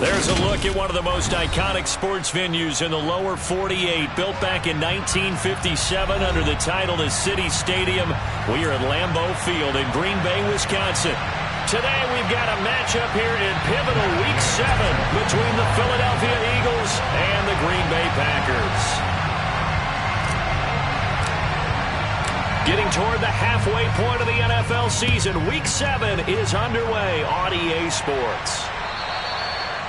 There's a look at one of the most iconic sports venues in the lower 48, built back in 1957 under the title of City Stadium. We are at Lambeau Field in Green Bay, Wisconsin. Today we've got a matchup here in pivotal Week 7 between the Philadelphia Eagles and the Green Bay Packers. Getting toward the halfway point of the NFL season, Week 7 is underway on EA Sports.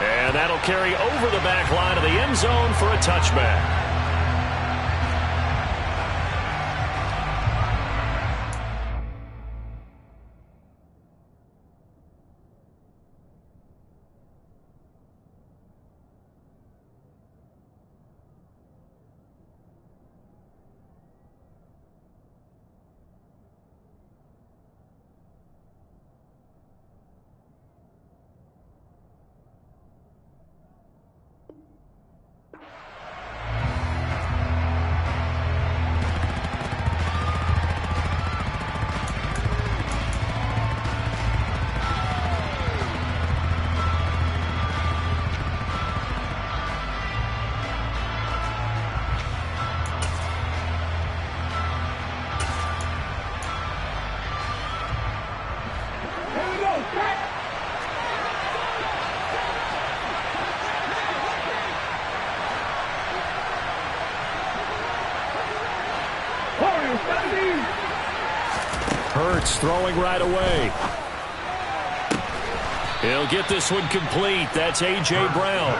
And that'll carry over the back line of the end zone for a touchback. Hurts throwing right away. He'll get this one complete. That's A.J. Brown.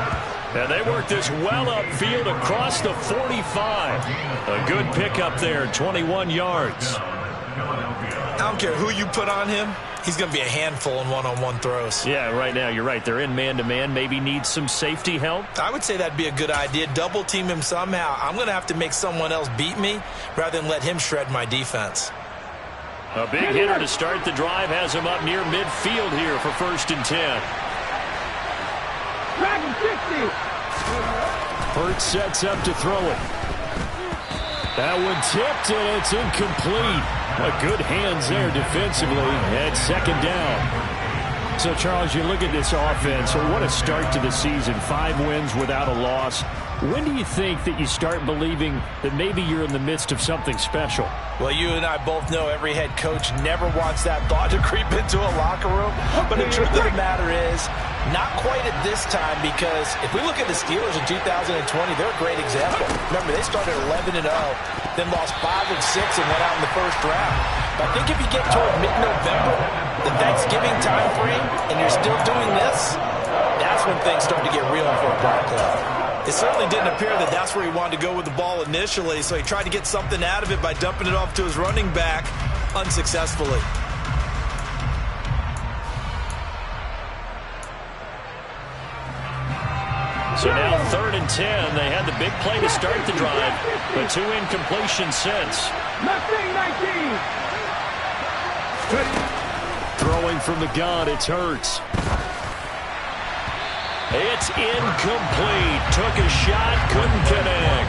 And they work this well upfield across the 45. A good pickup there, 21 yards. I don't care who you put on him. He's going to be a handful in one-on-one throws. Yeah, right now, you're right. They're in man-to-man. Maybe needs some safety help. I would say that'd be a good idea. Double-team him somehow. I'm going to have to make someone else beat me rather than let him shred my defense. A big hitter to start the drive has him up near midfield here for 1st and 10. Hurts sets up to throw it. That one tipped, and it's incomplete. Good hands there defensively at 2nd down. So, Charles, you look at this offense, what a start to the season. 5 wins without a loss. When do you think that you start believing that maybe you're in the midst of something special? Well, you and I both know every head coach never wants that thought to creep into a locker room. But the truth of the matter is, not quite at this time, because if we look at the Steelers in 2020, they're a great example. Remember, they started 11-0, then lost 5 and 6 and went out in the 1st round. But I think if you get toward mid-November, the Thanksgiving time frame, and you're still doing this, that's when things start to get real for a ball club. It certainly didn't appear that that's where he wanted to go with the ball initially, so he tried to get something out of it by dumping it off to his running back unsuccessfully. So now 3rd and 10. They had the big play to start the drive, but 2 incompletions since. Throwing from the gun, it's Hurts. It's incomplete. Took a shot, couldn't connect.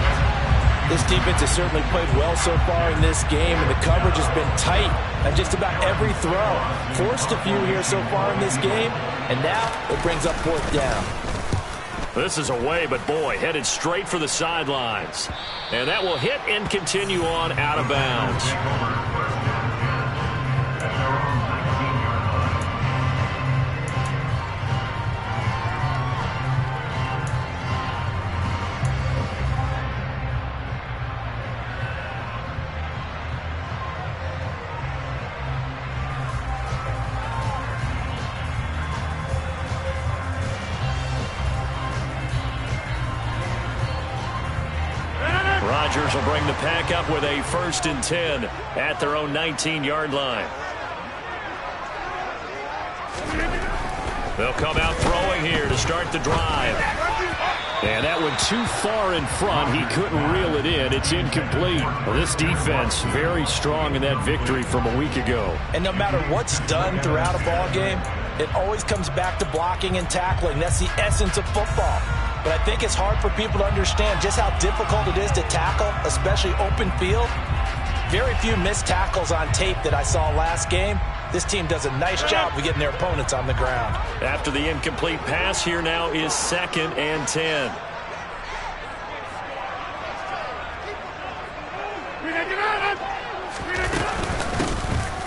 This defense has certainly played well so far in this game, and the coverage has been tight on just about every throw. Forced a few here so far in this game, and now it brings up 4th down. This is away, but boy, headed straight for the sidelines. And that will hit and continue on out of bounds. Rodgers will bring the pack up with a 1st and 10 at their own 19-yard line. They'll come out throwing here to start the drive. And that one too far in front. He couldn't reel it in. It's incomplete. Well, this defense very strong in that victory from a week ago. And no matter what's done throughout a ball game, it always comes back to blocking and tackling. That's the essence of football. But I think it's hard for people to understand just how difficult it is to tackle, especially open field. Very few missed tackles on tape that I saw last game. This team does a nice job of getting their opponents on the ground. After the incomplete pass, here now is 2nd and 10.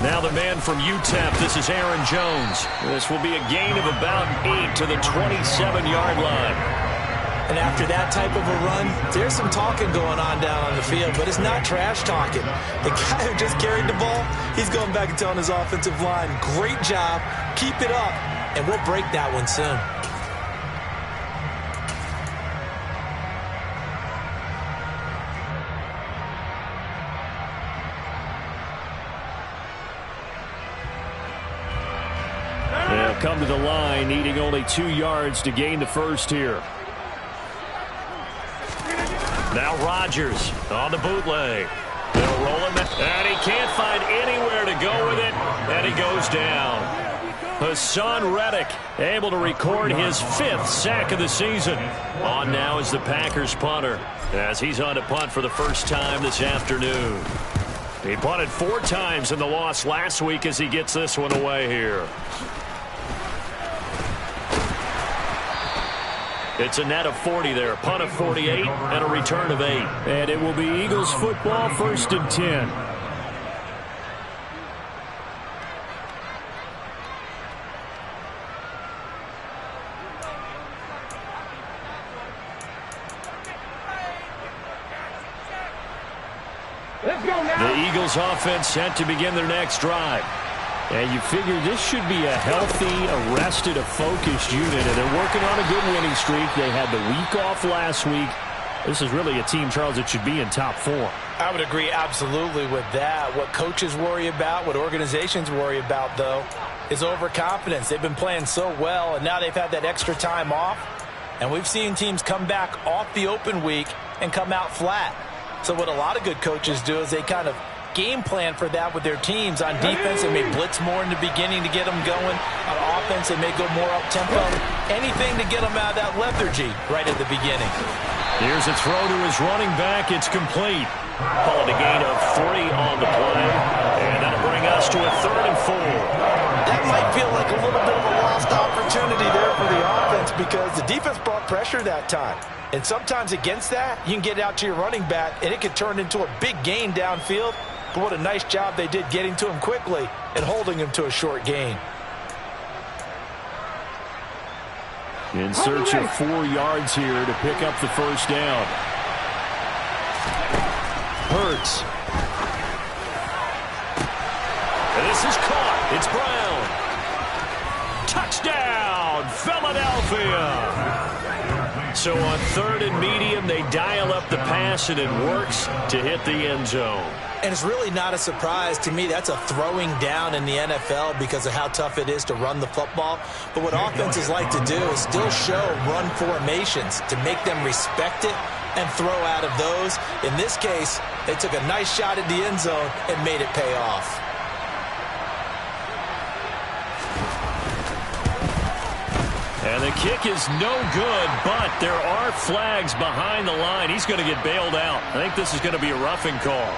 Now the man from UTEP, this is Aaron Jones. This will be a gain of about 8 to the 27-yard line. And after that type of a run, there's some talking going on down on the field, but it's not trash talking. The guy who just carried the ball, he's going back and telling his offensive line, great job, keep it up, and we'll break that one soon. They'll come to the line, needing only 2 yards to gain the first here. Now Rodgers on the bootleg. They'll roll him, and he can't find anywhere to go with it, and he goes down. Hassan Reddick able to record his 5th sack of the season. On now is the Packers punter, as he's on to punt for the first time this afternoon. He punted 4 times in the loss last week as he gets this one away here. It's a net of 40 there, punt of 48, and a return of 8. And it will be Eagles football, 1st and 10. The Eagles offense set to begin their next drive. And you figure this should be a healthy, arrested, focused unit. And they're working on a good winning streak. They had the week off last week. This is really a team, Charles, that should be in top 4. I would agree absolutely with that. What coaches worry about, what organizations worry about, though, is overconfidence. They've been playing so well, and now they've had that extra time off. And we've seen teams come back off the open week and come out flat. So what a lot of good coaches do is they kind of game plan for that with their teams. On defense, they may blitz more in the beginning to get them going. On offense, they may go more up-tempo. Anything to get them out of that lethargy right at the beginning. Here's a throw to his running back. It's complete. Call it a gain of 3 on the play. And that'll bring us to a 3rd and 4. That might feel like a little bit of a lost opportunity there for the offense because the defense brought pressure that time. And sometimes against that, you can get out to your running back, and it could turn into a big gain downfield. But what a nice job they did getting to him quickly and holding him to a short gain. In search of 4 yards here to pick up the first down. Hurts. And this is caught. It's Brown. Touchdown, Philadelphia. So on 3rd and medium, they dial up the pass, and it works to hit the end zone. And it's really not a surprise to me. That's a throwing down in the NFL because of how tough it is to run the football. But what offenses like to do is still show run formations to make them respect it and throw out of those. In this case, they took a nice shot at the end zone and made it pay off. And the kick is no good, but there are flags behind the line. He's going to get bailed out. I think this is going to be a roughing call.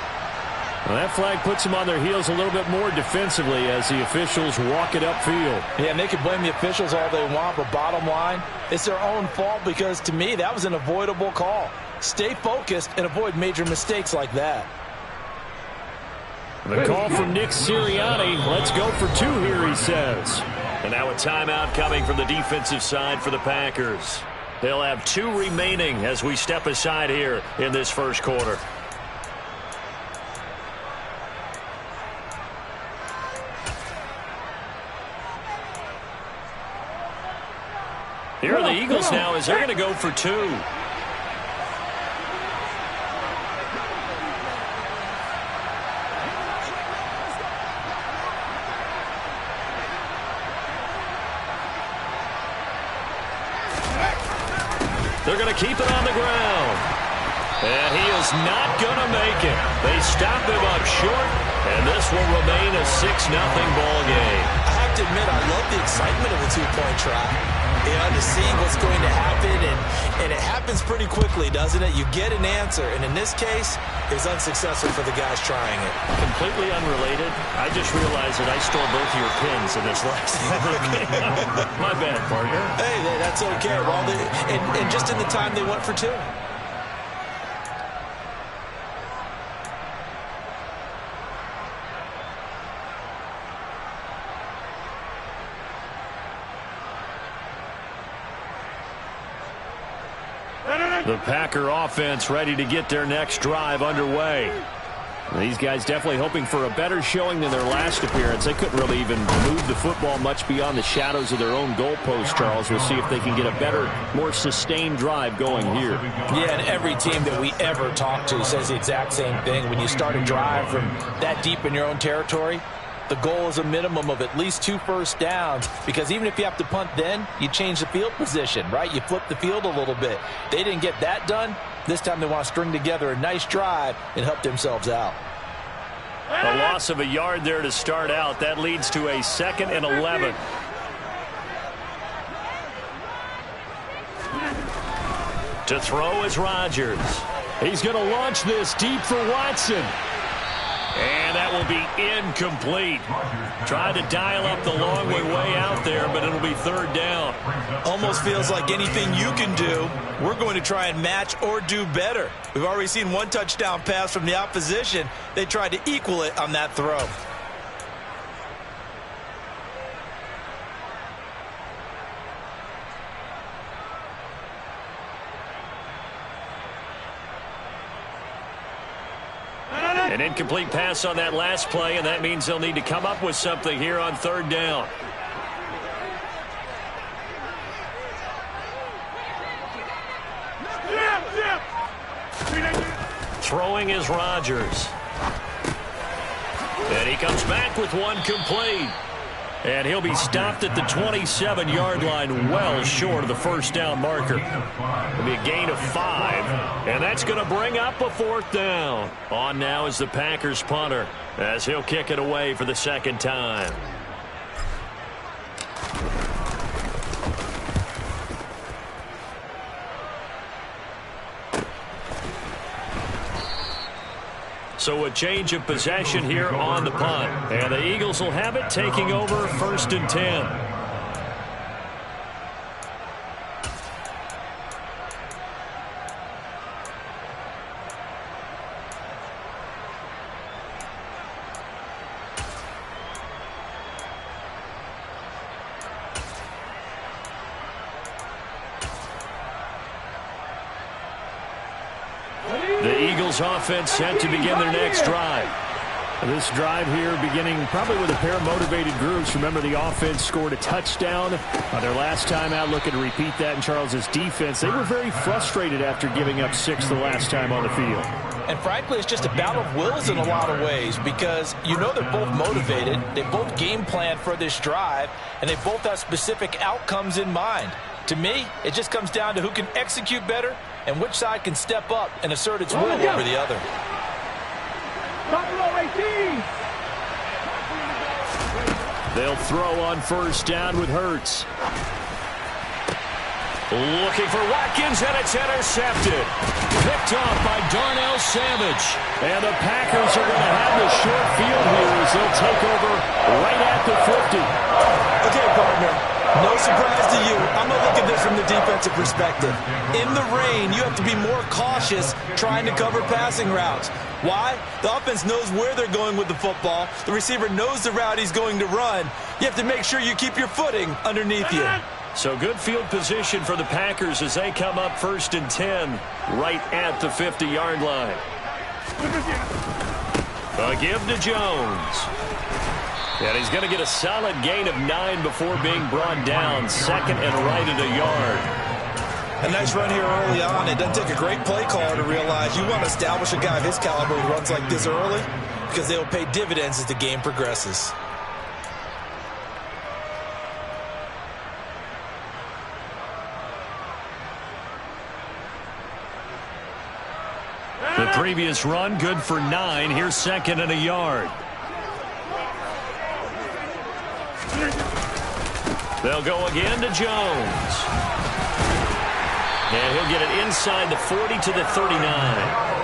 Well, that flag puts them on their heels a little bit more defensively as the officials walk it upfield. Yeah, and they can blame the officials all they want, but bottom line, it's their own fault because, to me, that was an avoidable call. Stay focused and avoid major mistakes like that. The call from Nick Sirianni. Let's go for 2 here, he says. And now a timeout coming from the defensive side for the Packers. They'll have 2 remaining as we step aside here in this first quarter. Here are the Eagles now as they're going to go for 2. They're going to keep it on the ground. And he is not going to make it. They stop him up short, and this will remain a 6-0 ball game. I have to admit, I love the excitement of a 2-point try. You know, to see what's going to happen, and it happened happens pretty quickly, doesn't it? You get an answer, and in this case, it's unsuccessful for the guys trying it. Completely unrelated. I just realized that I stole both of your pins in this last game. My bad, partner. Hey, that's okay. Well, and just in the time they went for two. The Packer offense ready to get their next drive underway. These guys definitely hoping for a better showing than their last appearance. They couldn't really even move the football much beyond the shadows of their own goalpost, Charles. We'll see if they can get a better, more sustained drive going here. Yeah, and every team that we ever talk to says the exact same thing. When you start a drive from that deep in your own territory, the goal is a minimum of at least 2 first downs, because even if you have to punt then, you change the field position, right? You flip the field a little bit. They didn't get that done. This time they want to string together a nice drive and help themselves out. A loss of a yard there to start out. That leads to a 2nd and 11. To throw is Rodgers. He's going to launch this deep for Watson. And that will be incomplete. Tried to dial up the long way out there, but it'll be 3rd down. Almost feels like anything you can do, we're going to try and match or do better. We've already seen 1 touchdown pass from the opposition. They tried to equal it on that throw. An incomplete pass on that last play, and that means they'll need to come up with something here on 3rd down. Throwing is Rodgers. And he comes back with 1 complete. And he'll be stopped at the 27-yard line, well short of the 1st down marker. It'll be a gain of 5, and that's going to bring up a 4th down. On now is the Packers punter, as he'll kick it away for the 2nd time. So a change of possession here on the punt. And the Eagles will have it, taking over 1st and 10. The Eagles offense set to begin their next drive. This drive here beginning probably with a pair of motivated groups. Remember, the offense scored a touchdown their last time out. Looking to repeat that in Charles's defense. They were very frustrated after giving up 6 the last time on the field. And frankly, it's just a battle of wills in a lot of ways, because you know they're both motivated. They both game plan for this drive, and they both have specific outcomes in mind. To me, it just comes down to who can execute better and which side can step up and assert its will over the other. They'll throw on 1st down with Hurts. Looking for Watkins, and it's intercepted. Picked off by Darnell Savage. And the Packers are going to have the short field here as they'll take over right at the 50. Okay, partner, no surprise to you. I'm going to look at this from the defensive perspective. In the rain, you have to be more cautious trying to cover passing routes. Why? The offense knows where they're going with the football. The receiver knows the route he's going to run. You have to make sure you keep your footing underneath you. So good field position for the Packers as they come up 1st and 10 right at the 50-yard line. A give to Jones. And he's going to get a solid gain of 9 before being brought down. 2nd and right at a yard. A nice run here early on. It doesn't take a great play caller to realize you want to establish a guy of his caliber who runs like this early, because they will pay dividends as the game progresses. The previous run, good for 9. Here's 2nd and a yard. They'll go again to Jones. And he'll get it inside the 40 to the 39.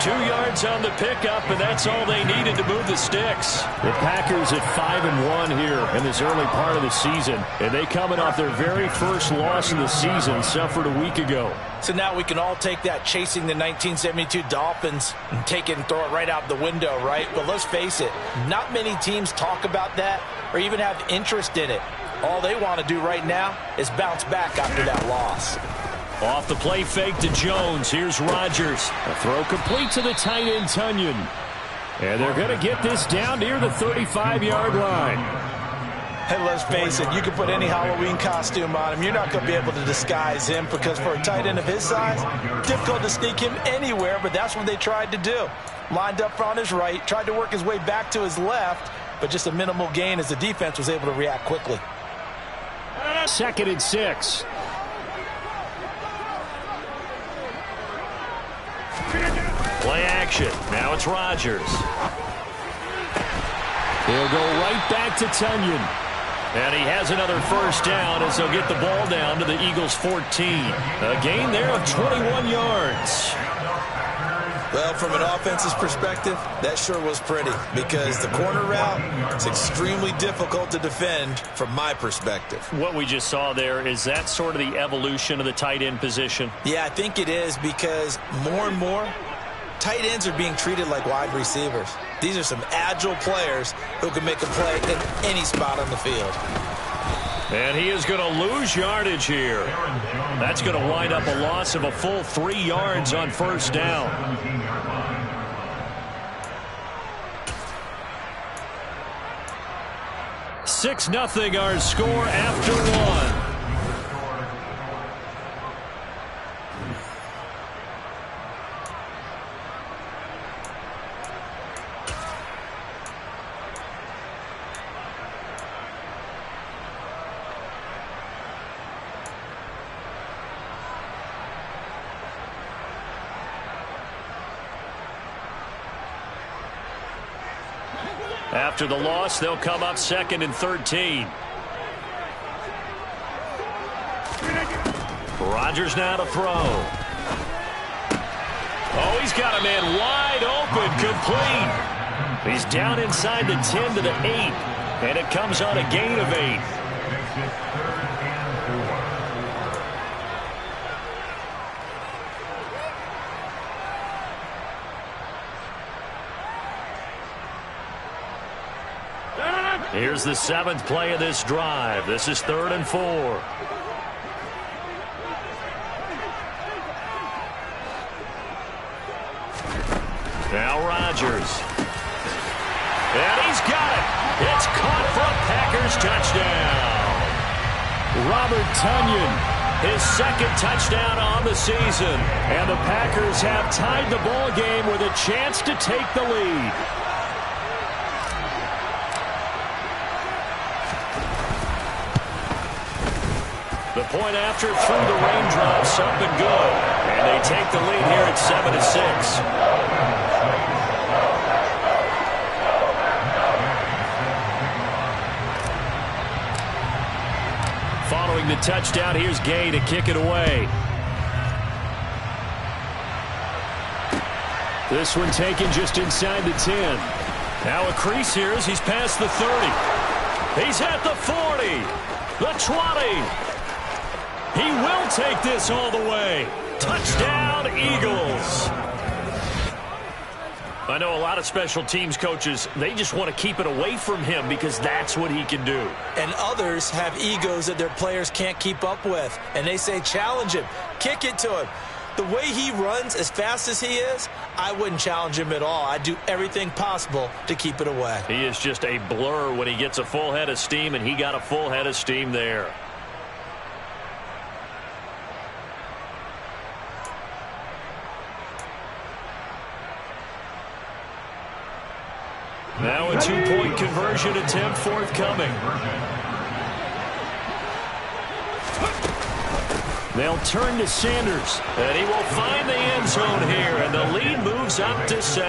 2 yards on the pickup, and that's all they needed to move the sticks. The Packers at 5-1 here in this early part of the season, and they coming off their very first loss of the season, suffered a week ago. So now we can all take that chasing the 1972 Dolphins and take it and throw it right out the window, right? But let's face it, not many teams talk about that or even have interest in it. All they want to do right now is bounce back after that loss. Off the play fake to Jones. Here's Rodgers. A throw complete to the tight end, Tunyon. And they're going to get this down near the 35-yard line. Hey, let's face it, you can put any Halloween costume on him. You're not going to be able to disguise him because for a tight end of his size, difficult to sneak him anywhere, but that's what they tried to do. Lined up on his right, tried to work his way back to his left, but just a minimal gain as the defense was able to react quickly. 2nd and 6. Play action. Now it's Rodgers. He'll go right back to Tunyon. And he has another first down as he'll get the ball down to the Eagles' 14. A gain there of 21 yards. Well, from an offense's perspective, that sure was pretty because the corner route is extremely difficult to defend from my perspective. What we just saw there, is that sort of the evolution of the tight end position? Yeah, I think it is because more and more, tight ends are being treated like wide receivers. These are some agile players who can make a play in any spot on the field. And he is going to lose yardage here. That's going to wind up a loss of a full 3 yards on first down. Six nothing our score after one. After the loss, they'll come up 2nd and 13. Rodgers now to throw. Oh, he's got a man wide open, complete. He's down inside the 10 to the 8, and it comes on a gain of 8. Here's the 7th play of this drive. This is 3rd and 4. Now Rodgers. And he's got it. It's caught for a Packers touchdown. Robert Tunyon, his 2nd touchdown on the season. And the Packers have tied the ball game with a chance to take the lead. The point after through the raindrops, up and good. And they take the lead here at 7-6. Following the touchdown, here's Gay to kick it away. This one taken just inside the 10. Now a crease here as he's past the 30. He's at the 40. The 20. He will take this all the way. Touchdown, Eagles. I know a lot of special teams coaches, they just want to keep it away from him because that's what he can do. And others have egos that their players can't keep up with. And they say, challenge him, kick it to him. The way he runs as fast as he is, I wouldn't challenge him at all. I'd do everything possible to keep it away. He is just a blur when he gets a full head of steam, and he got a full head of steam there. Now a 2-point conversion attempt forthcoming. They'll turn to Sanders. And he will find the end zone here, and the lead moves up to 7.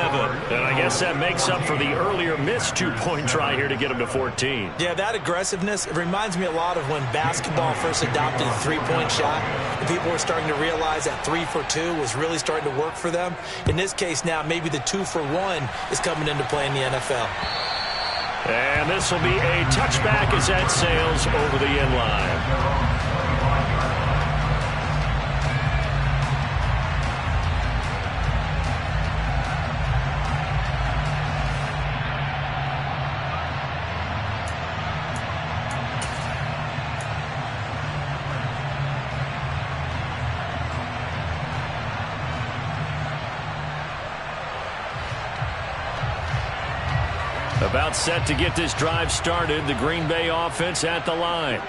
And I guess that makes up for the earlier missed two-point try here to get him to 14. Yeah, that aggressiveness, it reminds me a lot of when basketball first adopted the three-point shot, and people were starting to realize that 3 for 2 was really starting to work for them. In this case now, maybe the 2 for 1 is coming into play in the NFL. And this will be a touchback as that sails over the end line. About set to get this drive started. The Green Bay offense at the line.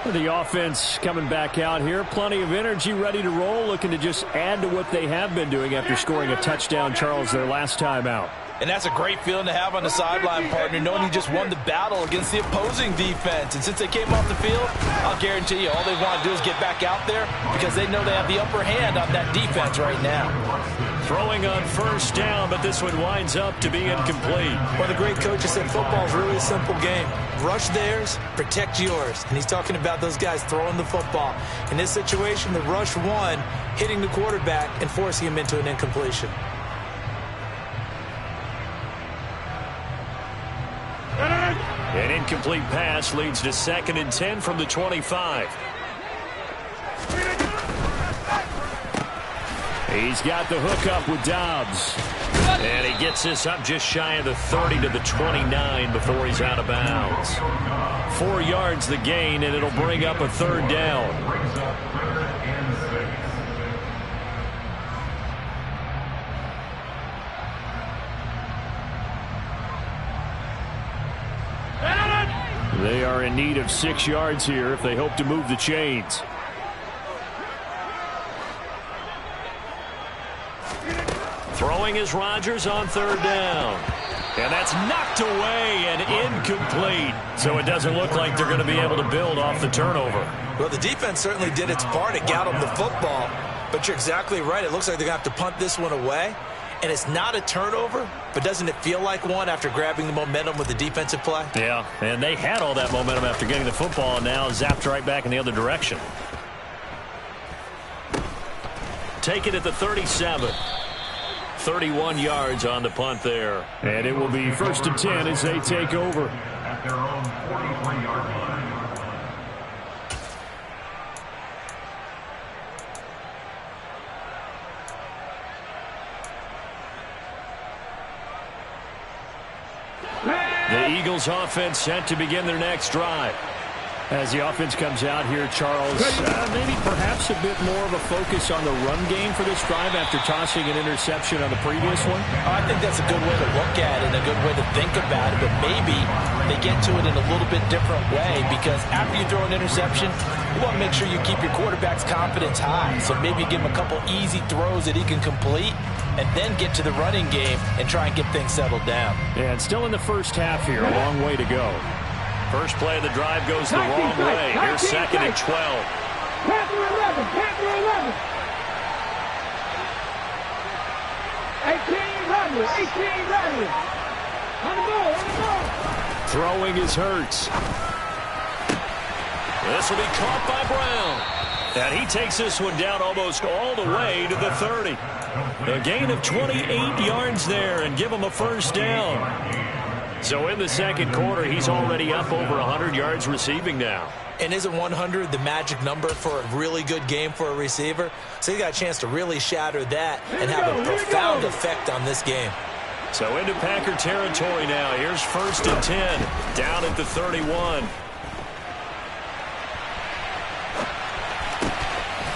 The offense coming back out here. Plenty of energy, ready to roll, looking to just add to what they have been doing after scoring a touchdown, Charles, their last time out. And that's a great feeling to have on the sideline, partner, knowing you just won the battle against the opposing defense. And since they came off the field, I'll guarantee you all they want to do is get back out there because they know they have the upper hand on that defense right now. Throwing on first down, but this one winds up to be incomplete. Well, the great coach has said football is really a simple game. Rush theirs, protect yours. And he's talking about those guys throwing the football. In this situation, the rush won, hitting the quarterback and forcing him into an incompletion. An incomplete pass leads to 2nd and 10 from the 25. He's got the hook up with Dobbs. And he gets this up just shy of the 30 to the 29 before he's out of bounds. 4 yards the gain, and it'll bring up a 3rd down. They are in need of 6 yards here if they hope to move the chains. Throwing is Rodgers on 3rd down. And that's knocked away and incomplete. So it doesn't look like they're going to be able to build off the turnover. Well, the defense certainly did its part to get them the football. But you're exactly right. It looks like they're going to have to punt this one away. And it's not a turnover, but doesn't it feel like one after grabbing the momentum with the defensive play? Yeah, and they had all that momentum after getting the football, and now zapped right back in the other direction. Take it at the 37. 31 yards on the punt there. And it will be 1st and 10 as they take over. At their own 43-yard line. The Eagles offense set to begin their next drive. As the offense comes out here, Charles, maybe perhaps a bit more of a focus on the run game for this drive after tossing an interception on the previous one? I think that's a good way to look at it and a good way to think about it, but maybe they get to it in a little bit different way because after you throw an interception, you want to make sure you keep your quarterback's confidence high. So maybe give him a couple easy throws that he can complete and then get to the running game and try and get things settled down. Yeah, and still in the first half here, a long way to go. First play of the drive goes the wrong way. Here's 2nd and 12. Panther 11, Panther 11. 18 runners, 18 runners. On the ball, on the ball. Throwing is Hurts. This will be caught by Brown. And he takes this one down almost all the way to the 30. A gain of 28 yards there and give him a 1st down. So in the 2nd quarter, he's already up over 100 yards receiving now. And isn't 100 the magic number for a really good game for a receiver? So he got a chance to really shatter that and have a profound effect on this game. So into Packer territory now. Here's 1st and 10, down at the 31.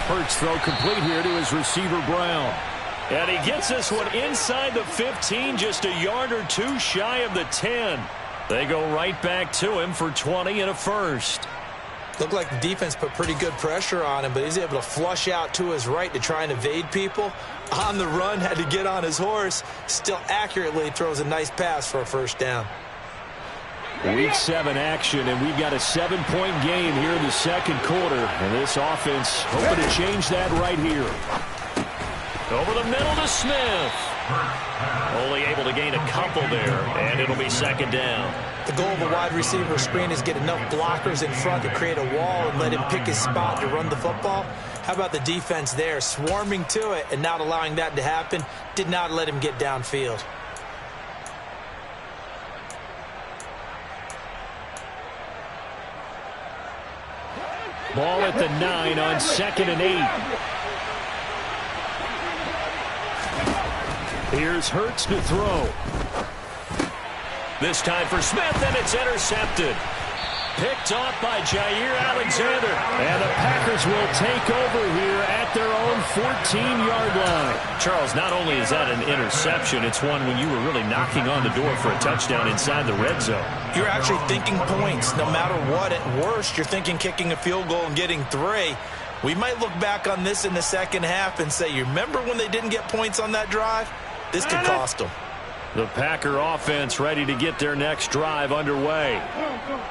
Hurts throw complete here to his receiver, Brown. And he gets this one inside the 15, just a yard or two shy of the 10. They go right back to him for 20 and a 1st. Looked like the defense put pretty good pressure on him, but he's able to flush out to his right to try and evade people. On the run, had to get on his horse. Still accurately throws a nice pass for a 1st down. Week 7 action, and we've got a 7-point game here in the second quarter. And this offense hoping to change that right here. Over the middle to Smith. Only able to gain a couple there, and it'll be second down. The goal of a wide receiver screen is get enough blockers in front to create a wall and let him pick his spot to run the football. How about the defense there, swarming to it and not allowing that to happen? Did not let him get downfield. Ball at the 9 on 2nd and 8. Here's Hurts to throw. This time for Smith, and it's intercepted. Picked off by Jair Alexander. And the Packers will take over here at their own 14-yard line. Charles, not only is that an interception, it's one when you were really knocking on the door for a touchdown inside the red zone. You're actually thinking points. No matter what, at worst, you're thinking kicking a field goal and getting 3. We might look back on this in the second half and say, you remember when they didn't get points on that drive? This could cost them. The Packer offense ready to get their next drive underway.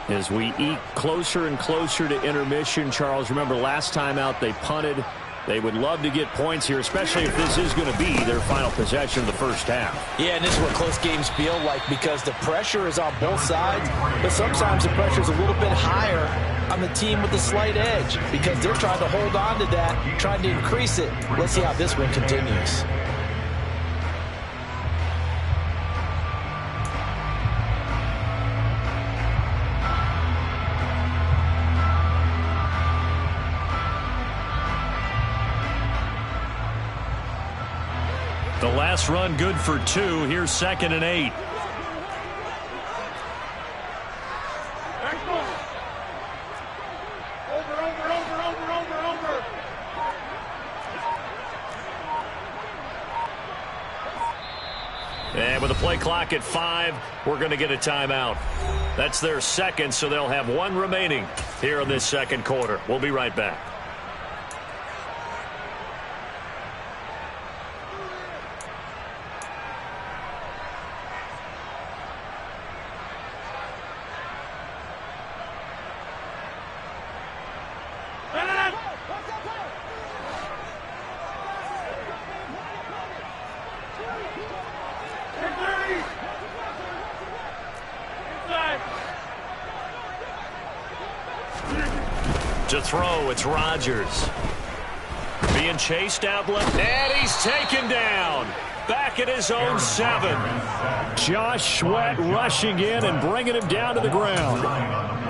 As we eke closer and closer to intermission, Charles, remember last time out they punted. They would love to get points here, especially if this is going to be their final possession of the first half. Yeah, and this is what close games feel like because the pressure is on both sides, but sometimes the pressure is a little bit higher on the team with the slight edge because they're trying to hold on to that, trying to increase it. Let's see how this one continues. The last run good for 2. Here's 2nd and 8. And with the play clock at 5, we're going to get a timeout. That's their second, so they'll have 1 remaining here in this second quarter. We'll be right back. To throw, it's Rodgers. Being chased out left, and he's taken down. Back at his own 7. Josh Sweat rushing in and bringing him down to the ground.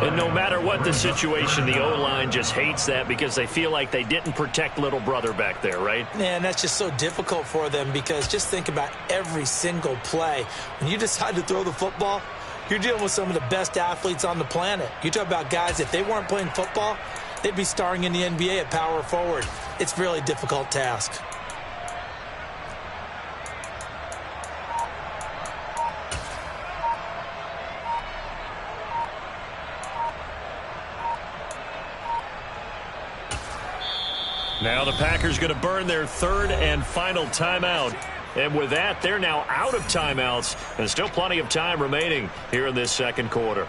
And no matter what the situation, the O-line just hates that because they feel like they didn't protect little brother back there, right? Man, that's just so difficult for them because just think about every single play. When you decide to throw the football, you're dealing with some of the best athletes on the planet. You talk about guys, if they weren't playing football, they'd be starring in the NBA at power forward. It's a really difficult task. Now the Packers going to burn their 3rd and final timeout. And with that, they're now out of timeouts. And still plenty of time remaining here in this second quarter.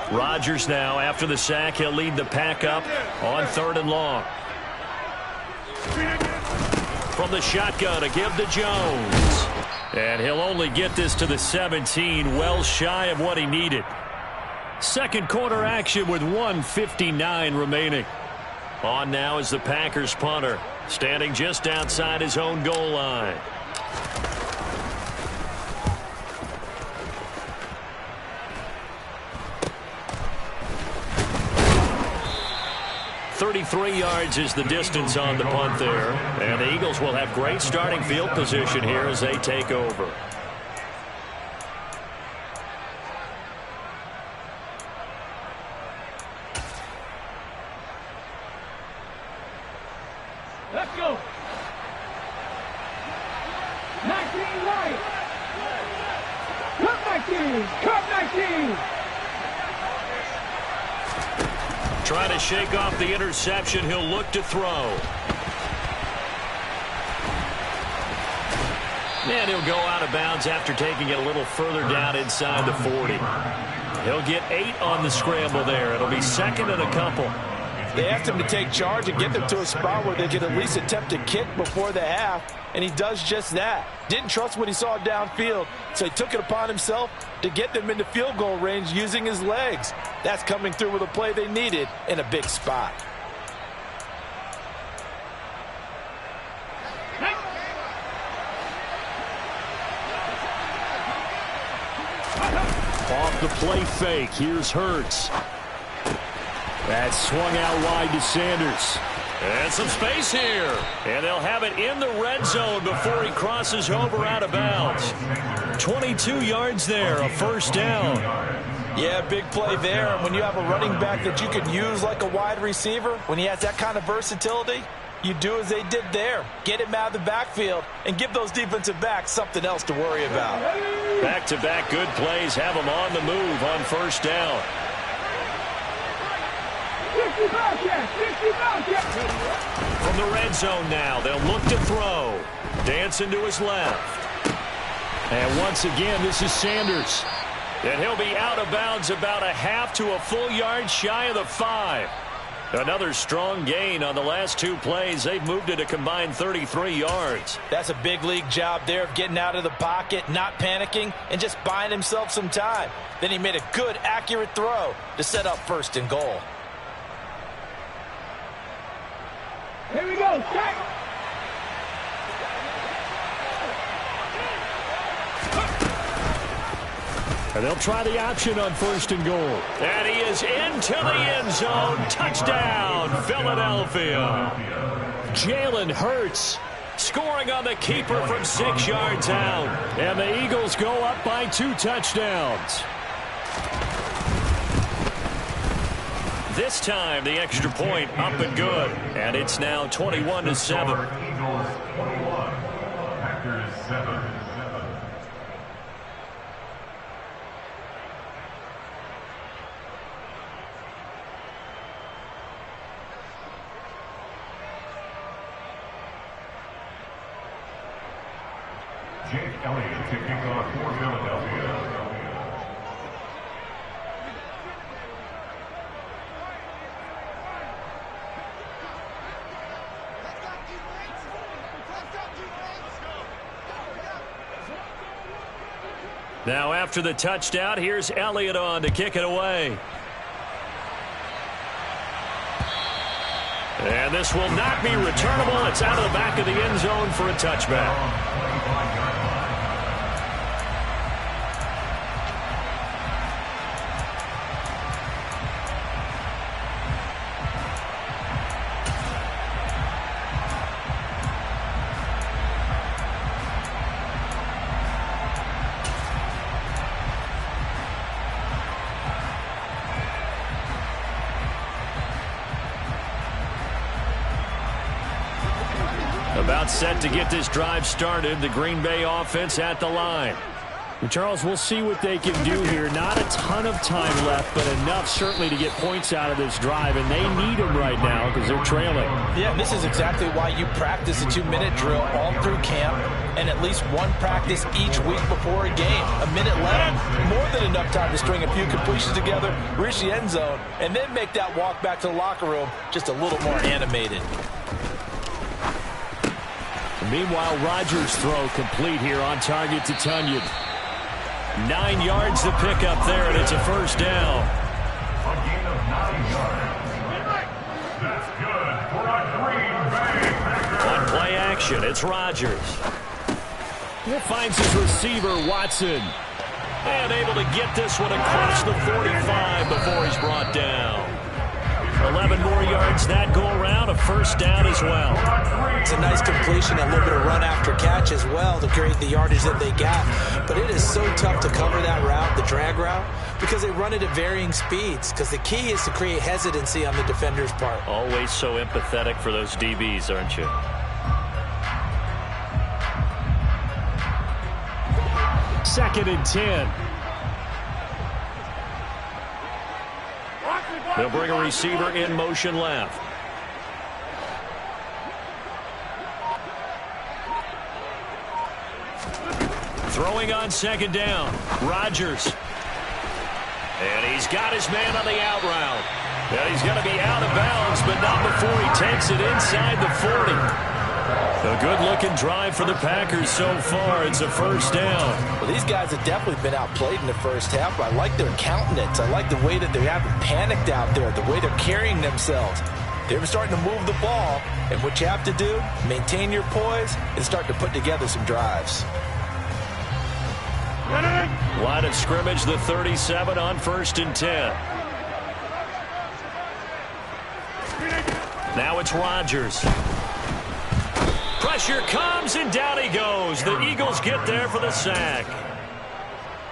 Rodgers now, after the sack, he'll lead the pack up on 3rd and long. From the shotgun, a give to Jones. And he'll only get this to the 17, well shy of what he needed. Second quarter action with 1:59 remaining. On now is the Packers punter, standing just outside his own goal line. 33 yards is the distance on the punt there. And the Eagles will have great starting field position here as they take over. Cup 19. Trying to shake off the interception. He'll look to throw. And he'll go out of bounds after taking it a little further down inside the 40. He'll get 8 on the scramble there. It'll be second and a couple. They asked him to take charge and get them to a spot where they could at least attempt a kick before the half, and he does just that. Didn't trust what he saw downfield, so he took it upon himself to get them into field goal range using his legs. That's coming through with a play they needed in a big spot. Off the play fake. Here's Hurts. That's swung out wide to Sanders. And some space here. And they'll have it in the red zone before he crosses over out of bounds. 22 yards there, a first down. Yeah, big play there. And when you have a running back that you can use like a wide receiver, when he has that kind of versatility, you do as they did there. Get him out of the backfield and give those defensive backs something else to worry about. Back-to-back good plays have him on the move on first down. 50 Bobcats, 50 Bobcats. From the red zone now, they'll look to throw. Dancing to his left. And once again, this is Sanders. And he'll be out of bounds about a half to a full yard shy of the 5. Another strong gain on the last 2 plays. They've moved it a combined 33 yards. That's a big league job there of getting out of the pocket, not panicking, and just buying himself some time. Then he made a good, accurate throw to set up first and goal. Here we go, check. And they'll try the option on first and goal. And he is into the end zone. Touchdown, Philadelphia. Jalen Hurts Scoring on the keeper from 6 yards out. And the Eagles go up by 2 touchdowns. This time, the extra point up and good. And it's now 21-7. Packers 7. Jake Elliott to kick off for Philadelphia. Now after the touchdown, here's Elliott on to kick it away. And this will not be returnable. It's out of the back of the end zone for a touchback. About set to get this drive started. The Green Bay offense at the line. And Charles, we'll see what they can do here. Not a ton of time left, but enough certainly to get points out of this drive, and they need them right now because they're trailing. Yeah, and this is exactly why you practice a 2-minute drill all through camp and at least one practice each week before a game. A minute left, more than enough time to string a few completions together, reach the end zone, and then make that walk back to the locker room just a little more animated. Meanwhile, Rodgers' throw complete here on target to Tunyon. 9 yards to pick up there, and it's a first down. A gain of 9 yards. That's good for a Green Bay Packers. On play action, it's Rodgers. He finds his receiver, Watson. And able to get this one across the 45 before he's brought down. 11 more yards that go around, a first down as well. It's a nice completion, a little bit of run after catch as well to create the yardage that they got. But it is so tough to cover that route, the drag route, because they run it at varying speeds. Because the key is to create hesitancy on the defender's part. Always so empathetic for those DBs, aren't you? Second and 10. They'll bring a receiver in motion left. Throwing on second down. Rodgers. And he's got his man on the out route. And he's going to be out of bounds, but not before he takes it inside the 40. A good-looking drive for the Packers so far. It's a first down. Well, these guys have definitely been outplayed in the first half, but I like their countenance. I like the way that they haven't panicked out there, the way they're carrying themselves. They're starting to move the ball, and what you have to do, maintain your poise and start to put together some drives. Line of scrimmage, the 37 on 1st and 10. Now it's Rodgers. Pressure comes, and down he goes. The Eagles get there for the sack.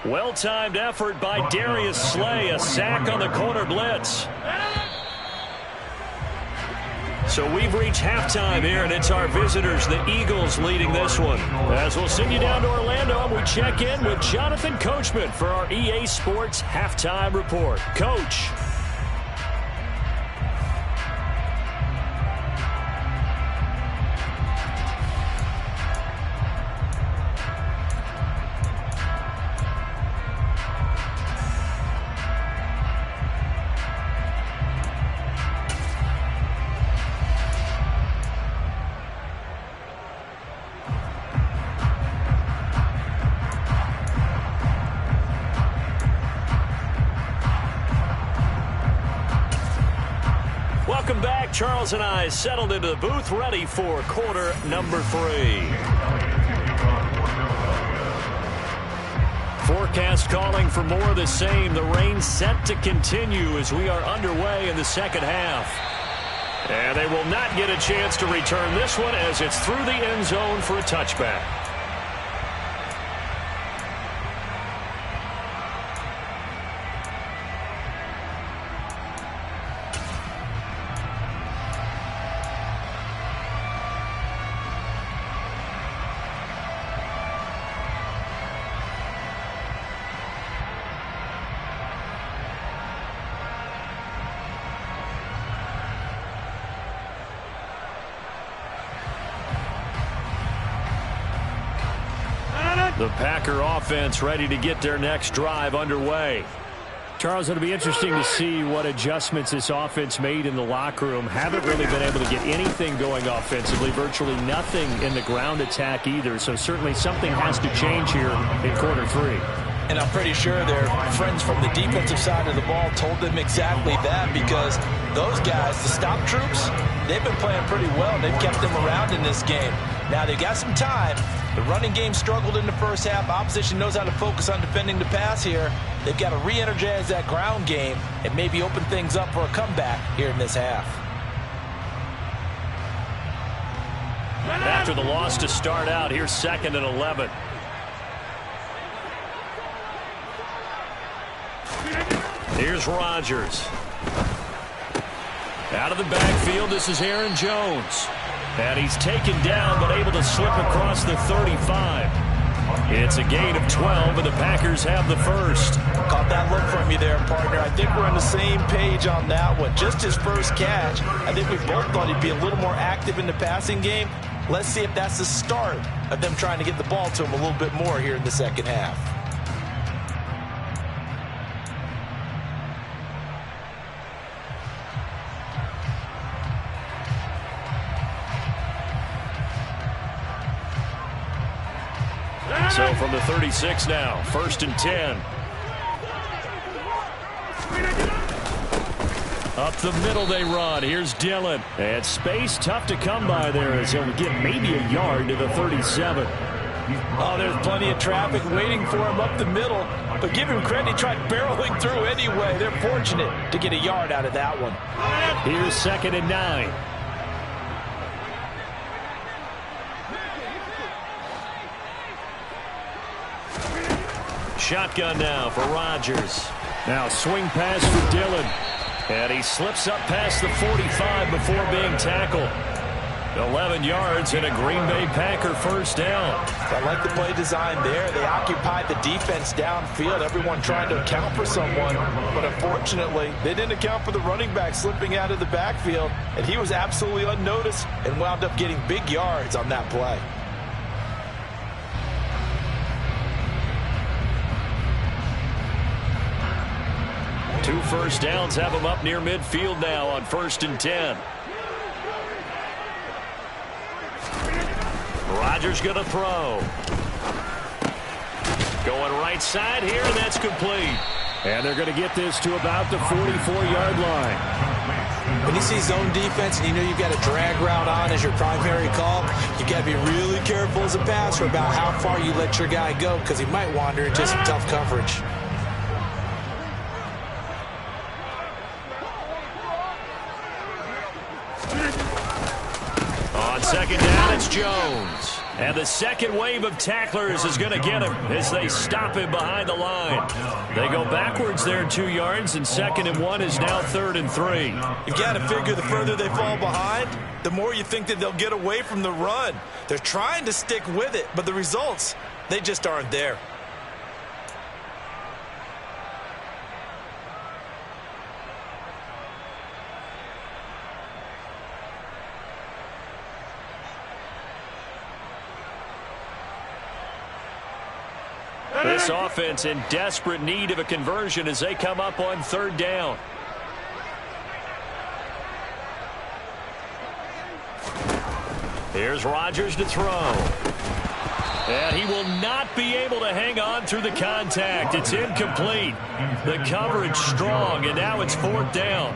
Well-timed effort by Darius Slay. A sack on the corner blitz. So we've reached halftime here, and it's our visitors, the Eagles, leading this one. As we'll send you down to Orlando, and we check in with Jonathan Coachman for our EA Sports Halftime Report. Coach. Welcome back. Charles and I settled into the booth, ready for quarter number 3. Forecast calling for more of the same. The rain set to continue as we are underway in the second half. And they will not get a chance to return this one as it's through the end zone for a touchback. The Packer offense ready to get their next drive underway. Charles, it'll be interesting to see what adjustments this offense made in the locker room. Haven't really been able to get anything going offensively, virtually nothing in the ground attack either. So certainly something has to change here in quarter 3. And I'm pretty sure their friends from the defensive side of the ball told them exactly that, because those guys, the stop troops, they've been playing pretty well. They've kept them around in this game. Now they've got some time. The running game struggled in the first half. Opposition knows how to focus on defending the pass here. They've got to re-energize that ground game and maybe open things up for a comeback here in this half. After the loss to start out, here's 2nd and 11. Here's Rodgers. Out of the backfield, this is Aaron Jones. And he's taken down, but able to slip across the 35. It's a gain of 12, and the Packers have the first. Caught that look from you there, partner. I think we're on the same page on that one. Just his first catch. I think we both thought he'd be a little more active in the passing game. Let's see if that's the start of them trying to get the ball to him a little bit more here in the second half. So from the 36 now, 1st and 10. Up the middle they run. Here's Dillon. And space tough to come by there as he'll get maybe a yard to the 37. Oh, there's plenty of traffic waiting for him up the middle. But give him credit, he tried barreling through anyway. They're fortunate to get a yard out of that one. Here's 2nd and 9. Shotgun now for Rodgers. Now swing pass for Dillon. And he slips up past the 45 before being tackled. 11 yards and a Green Bay Packer first down. I like the play design there. They occupied the defense downfield, everyone trying to account for someone. But unfortunately, they didn't account for the running back slipping out of the backfield. And he was absolutely unnoticed and wound up getting big yards on that play. Two first downs have him up near midfield now on 1st and 10. Rodgers going to throw. Going right side here, and that's complete. And they're going to get this to about the 44-yard line. When you see zone defense and you know you've got a drag route on as your primary call, you've got to be really careful as a passer about how far you let your guy go because he might wander into some tough coverage. On 2nd down, it's Jones. And the second wave of tacklers is going to get him as they stop him behind the line. They go backwards there 2 yards, and 2nd and 1 is now 3rd and 3. You've got to figure the further they fall behind, the more you think that they'll get away from the run. They're trying to stick with it, but the results, they just aren't there. This offense in desperate need of a conversion as they come up on 3rd down. Here's Rodgers to throw. And he will not be able to hang on through the contact. It's incomplete. The coverage strong, and now it's 4th down.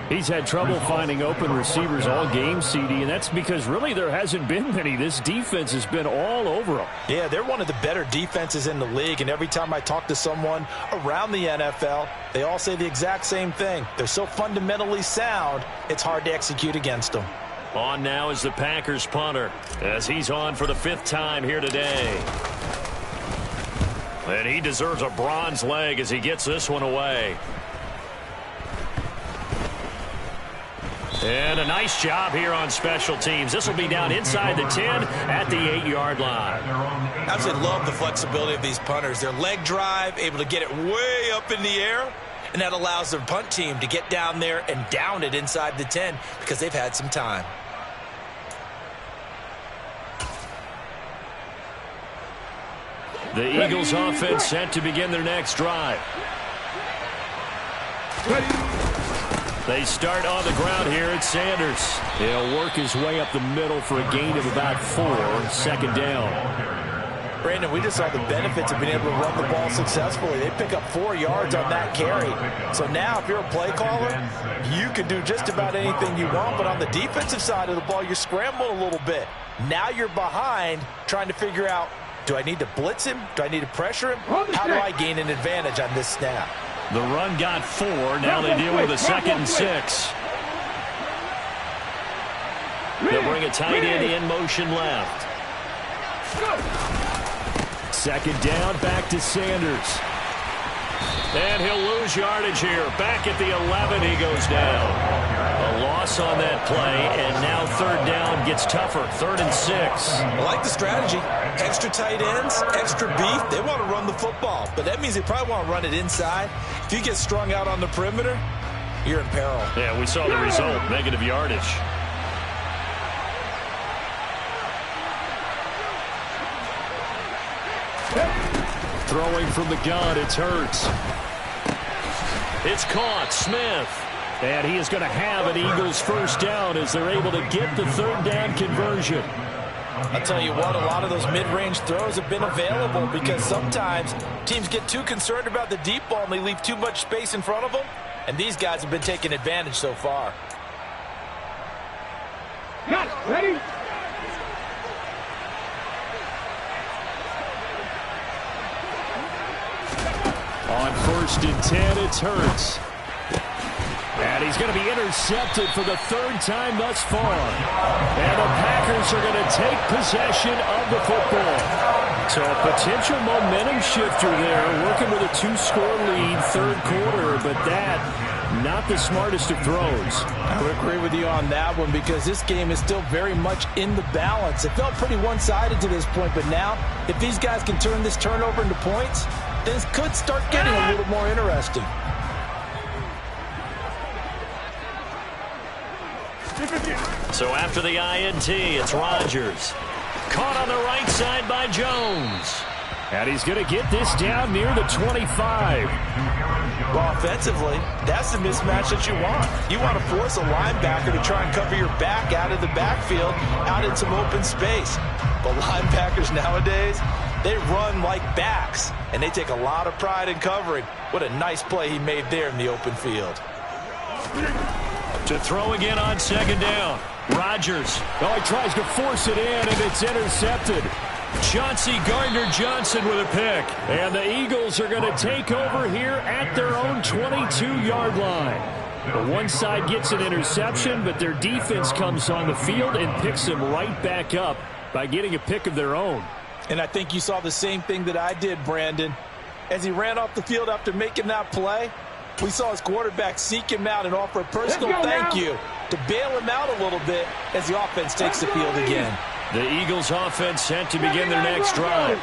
He's had trouble finding open receivers all game, CD, and that's because really there hasn't been many. This defense has been all over them. Yeah, they're one of the better defenses in the league, and every time I talk to someone around the NFL, they all say the exact same thing. They're so fundamentally sound, it's hard to execute against them. On now is the Packers punter as he's on for the 5th time here today. And he deserves a bronze leg as he gets this one away. And a nice job here on special teams. This will be down inside the 10 at the 8-yard line. I absolutely love the flexibility of these punters. Their leg drive, able to get it way up in the air, and that allows their punt team to get down there and down it inside the 10 because they've had some time. The Eagles offense set to begin their next drive. They start on the ground here at Sanders. He'll work his way up the middle for a gain of about 4, 2nd down. Brandon, we just saw the benefits of being able to run the ball successfully. They pick up 4 yards on that carry. So now if you're a play caller, you can do just about anything you want. But on the defensive side of the ball, you're scrambling a little bit. Now you're behind trying to figure out, do I need to blitz him? Do I need to pressure him? How do I gain an advantage on this snap? The run got 4. Now they deal with a 2nd and 6. They'll bring a tight end in motion left. 2nd down, back to Sanders. And he'll lose yardage here. Back at the 11, he goes down. A loss on that play, and now 3rd down gets tougher. 3rd and 6. I like the strategy. Extra tight ends, extra beef. They want to run the football, but that means they probably want to run it inside. If you get strung out on the perimeter, you're in peril. Yeah, we saw the result, negative yardage. Throwing from the gun, it's Hurts. It's caught, Smith. And he is going to have an Eagles first down as they're able to get the 3rd down conversion. I'll tell you what, a lot of those mid-range throws have been available because sometimes teams get too concerned about the deep ball and they leave too much space in front of them. And these guys have been taking advantage so far. Got it. Ready? On 1st and 10, it's Hurts. And he's going to be intercepted for the 3rd time thus far. And the Packers are going to take possession of the football. So a potential momentum shifter there, working with a 2-score lead, 3rd quarter. But that not the smartest of throws. I would agree with you on that one because this game is still very much in the balance. It felt pretty one-sided to this point, but now if these guys can turn this turnover into points, this could start getting a little more interesting. So after the INT, it's Rodgers. Caught on the right side by Jones. And he's going to get this down near the 25. Well, offensively, that's the mismatch that you want. You want to force a linebacker to try and cover your back out of the backfield, out in some open space. But linebackers nowadays, they run like backs, and they take a lot of pride in covering. What a nice play he made there in the open field. To throw again on second down. Rodgers. Oh, he tries to force it in, and it's intercepted. Chauncey Gardner-Johnson with a pick. And the Eagles are going to take over here at their own 22-yard line. The one side gets an interception, but their defense comes on the field and picks them right back up by getting a pick of their own. And I think you saw the same thing that I did, Brandon. As he ran off the field after making that play, we saw his quarterback seek him out and offer a personal thank you to bail him out a little bit as the offense takes the field again. The Eagles offense set to begin their next drive.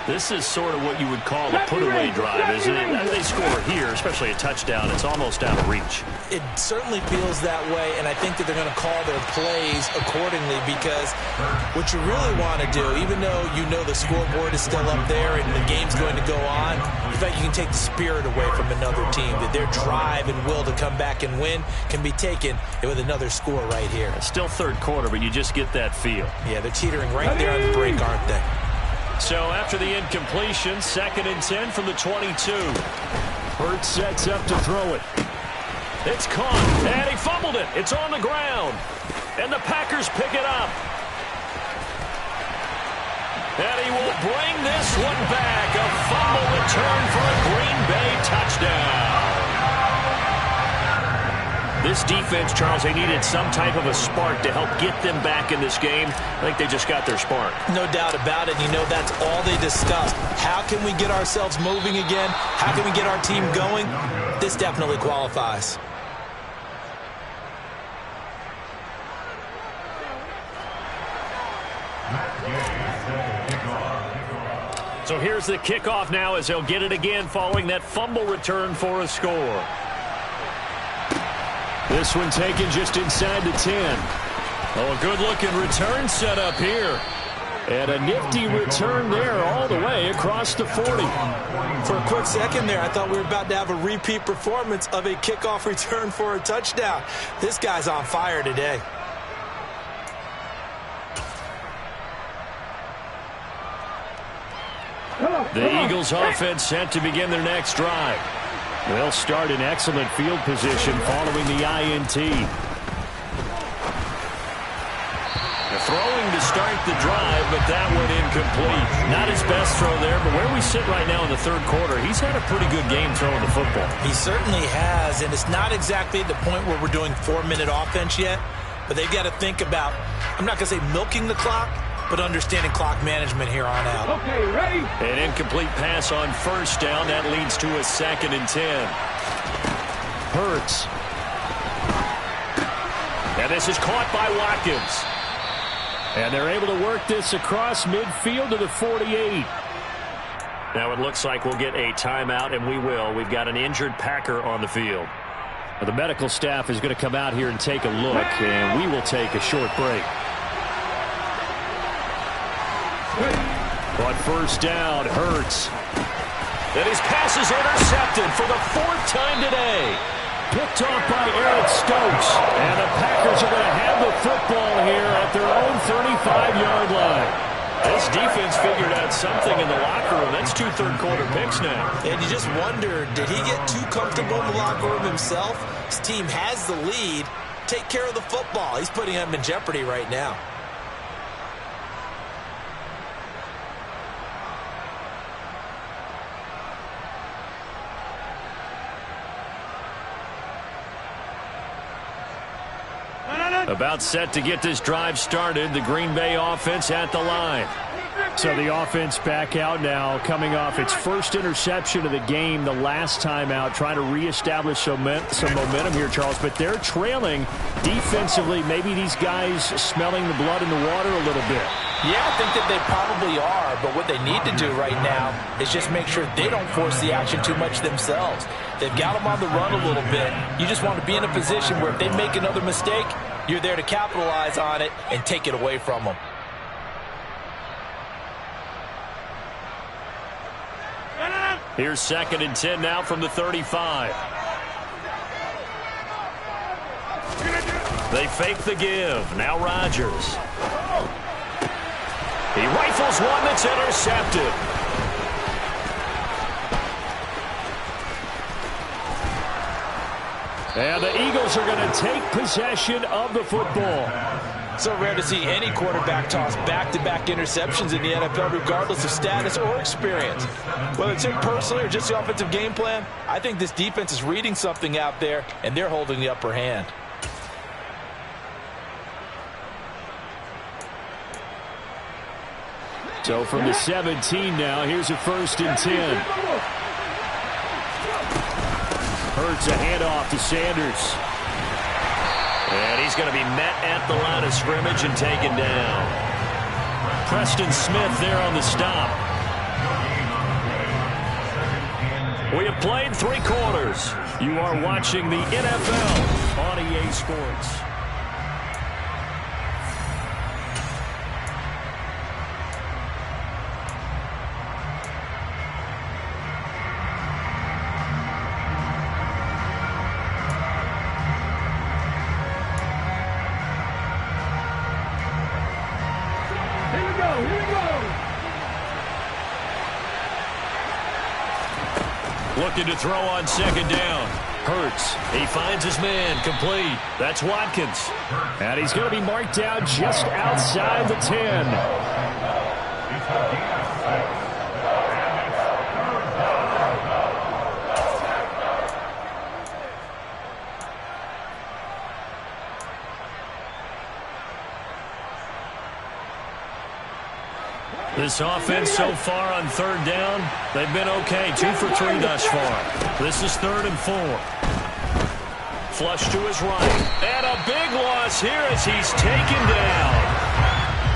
This is sort of what you would call a put-away drive, isn't it? As they score here, especially a touchdown, it's almost out of reach. It certainly feels that way, and I think that they're going to call their plays accordingly because what you really want to do, even though you know the scoreboard is still up there and the game's going to go on, you think you can take the spirit away from another team, that their drive and will to come back and win can be taken with another score right here. It's still third quarter, but you just get that feel. Yeah, they're teetering right there on the break, aren't they? So after the incompletion, 2nd and 10 from the 22. Hurts sets up to throw it. It's caught, and he fumbled it. It's on the ground, and the Packers pick it up. And he will bring this one back. A fumble return for a Green Bay touchdown. This defense, Charles, they needed some type of a spark to help get them back in this game. I think they just got their spark. No doubt about it. You know, that's all they discussed. How can we get ourselves moving again? How can we get our team going? This definitely qualifies. So here's the kickoff now as they'll get it again following that fumble return for a score. This one taken just inside the 10. Oh, a good-looking return set up here. And a nifty return there all the way across the 40. For a quick second there, I thought we were about to have a repeat performance of a kickoff return for a touchdown. This guy's on fire today. The Eagles offense set to begin their next drive. They'll start in excellent field position following the INT. They're throwing to start the drive, but that one incomplete. Not his best throw there, but where we sit right now in the third quarter, he's had a pretty good game throwing the football. He certainly has, and it's not exactly the point where we're doing 4-minute offense yet, but they've got to think about, I'm not going to say milking the clock, but understanding clock management here on out. Okay, ready? An incomplete pass on first down. That leads to a 2nd and 10. Hurts. And this is caught by Watkins. And they're able to work this across midfield to the 48. Now it looks like we'll get a timeout, and we will. We've got an injured Packer on the field. Well, the medical staff is going to come out here and take a look, and we will take a short break. On first down, Hurts. And his pass is intercepted for the 4th time today. Picked off by Eric Stokes. And the Packers are going to have the football here at their own 35-yard line. This defense figured out something in the locker room. That's 2 third-quarter picks now. And you just wonder, did he get too comfortable in the locker room himself? His team has the lead. Take care of the football. He's putting them in jeopardy right now. About set to get this drive started. The Green Bay offense at the line. So the offense back out now, coming off its first interception of the game the last time out, trying to reestablish some momentum here, Charles. But they're trailing defensively. Maybe these guys smelling the blood in the water a little bit. Yeah, I think that they probably are, but what they need to do right now is just make sure they don't force the action too much themselves. They've got them on the run a little bit. You just want to be in a position where if they make another mistake, you're there to capitalize on it and take it away from them. Here's 2nd and 10 now from the 35. They fake the give. Now Rodgers. He rifles one that's intercepted. And the Eagles are going to take possession of the football. So rare to see any quarterback toss back-to-back interceptions in the NFL, regardless of status or experience. Whether it's him personally or just the offensive game plan, I think this defense is reading something out there, and they're holding the upper hand. So from the 17 now, here's a 1st and 10. Hurts a handoff to Sanders. And he's going to be met at the line of scrimmage and taken down. Preston Smith there on the stop. We have played 3 quarters. You are watching the NFL on EA Sports. Looking to throw on 2nd down. Hurts. He finds his man. Complete. That's Watkins. And he's going to be marked down just outside the 10. This offense so far on 3rd down, they've been okay. 2 for 3 thus far. This is 3rd and 4. Flush to his right. And a big loss here as he's taken down.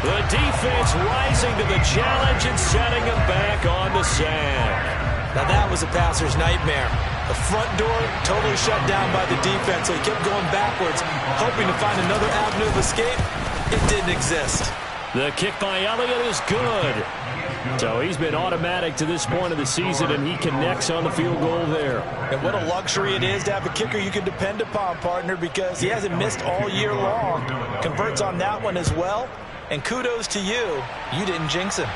The defense rising to the challenge and setting him back on the sack. Now that was a passer's nightmare. The front door totally shut down by the defense, so he kept going backwards, hoping to find another avenue of escape. It didn't exist. The kick by Elliott is good. So he's been automatic to this point of the season, and he connects on the field goal there. And what a luxury it is to have a kicker you can depend upon, partner, because he hasn't missed all year long. Converts on that one as well. And kudos to you. You didn't jinx him.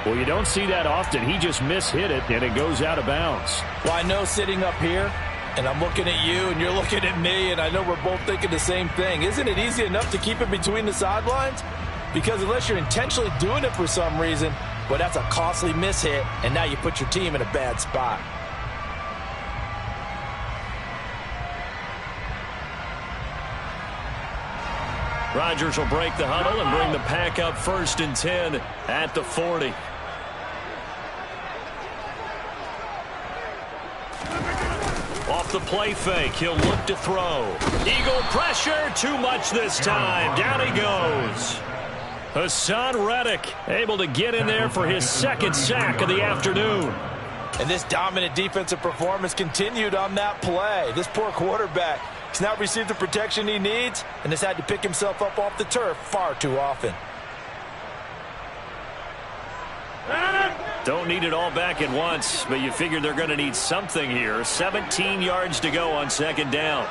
Well, you don't see that often. He just mishit it, and it goes out of bounds. Well, I know sitting up here, and I'm looking at you, and you're looking at me, and I know we're both thinking the same thing. Isn't it easy enough to keep it between the sidelines? Because unless you're intentionally doing it for some reason, well, that's a costly mishit, and now you put your team in a bad spot. Rodgers will break the huddle and bring the pack up 1st and 10 at the 40. Off the play fake, he'll look to throw. Eagle pressure, too much this time. Down he goes. Hassan Reddick able to get in there for his 2nd sack of the afternoon. And this dominant defensive performance continued on that play. This poor quarterback has not received the protection he needs and has had to pick himself up off the turf far too often. Don't need it all back at once, but you figure they're going to need something here. 17 yards to go on 2nd down.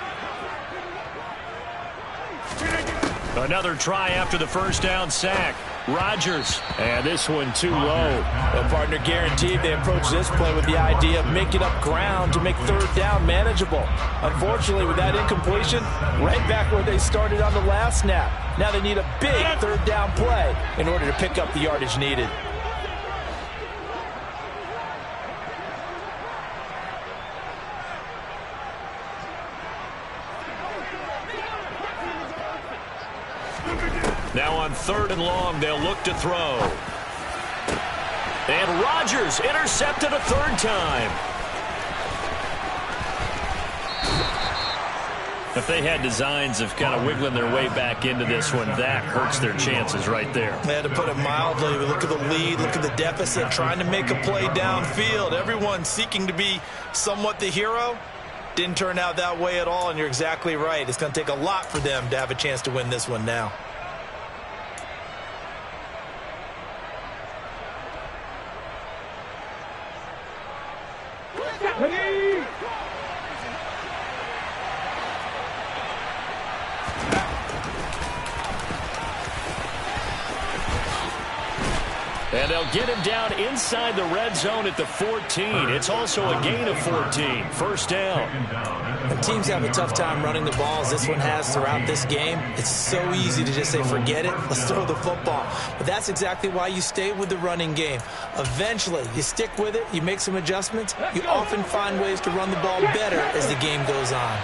Another try after the 1st down sack. Rodgers. And this one too low. Well, partner, guaranteed they approach this play with the idea of making up ground to make 3rd down manageable. Unfortunately, with that incompletion, right back where they started on the last snap. Now they need a big 3rd down play in order to pick up the yardage needed. Now 3rd and long. They'll look to throw. And Rodgers intercepted a 3rd time. If they had designs of kind of wiggling their way back into this one, that hurts their chances right there. They had to put it mildly. We look at the lead, look at the deficit, trying to make a play downfield. Everyone seeking to be somewhat the hero. Didn't turn out that way at all, and you're exactly right. It's going to take a lot for them to have a chance to win this one now. And they'll get him down inside the red zone at the 14. It's also a gain of 14. 1st down. When teams have a tough time running the ball, as this one has throughout this game, it's so easy to just say, forget it, let's throw the football. But that's exactly why you stay with the running game. Eventually, you stick with it, you make some adjustments, you often find ways to run the ball better as the game goes on.